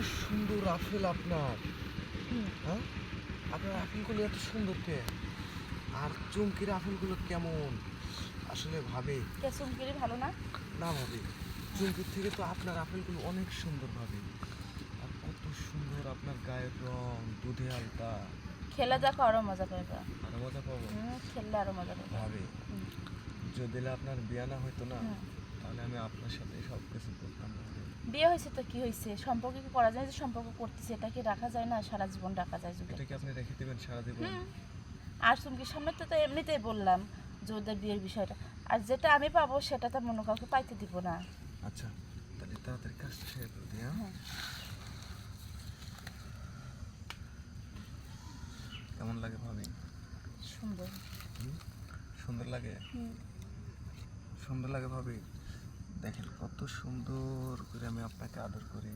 সুন্দর আপেল আপনার। হুম। হ্যাঁ, আপনার আপেলগুলো এত সুন্দর কে? আর চুমকির আপেলগুলো কেমন? আসলে ভাবে কে চুমকিরি ভালো না? না ভাবে, চুমকির থেকে তো আপনার আপেলগুলো অনেক সুন্দর ভাবে। আর কত সুন্দর আপনার গায়ের রং, দুধে আলতা। খেলে দেখো আরো মজা পাইবা। আরো মজা পাবো খেললে আরো মজা পাইবা। ভাবে। হুম। যদি আপনার বিয়ে না হইতো না, হুম। তাহলে আমি আপনার সাথে সব কিছু করতাম ভাবে। বিয়ে হয়েছে তো কি হয়েছে, সম্পর্ক কি করা যায়? যে সম্পর্ক করতেছে এটা কি রাখা যায় না? সারা জীবন রাখা যায় যুগে। এটা কি আপনি রেখে দেবেন সারা জীবন? হুম। আর চুমকির সামনে তো এমনিতেই বললাম যে ওদের বিয়ের বিষয়টা, আর যেটা আমি পাবো সেটা তো মনে কাউকে পাইতে দিব না। আচ্ছা, তাহলে তাড়াতাড়ি কাজটা সেরে ফেলতে। হ্যাঁ, হ্যাঁ। কেমন লাগে ভাবি? সুন্দর। হুম? সুন্দর লাগে? হুম। সুন্দর লাগে ভাবি? দেখেন কত সুন্দর করে আমি আপনাকে আদর করি।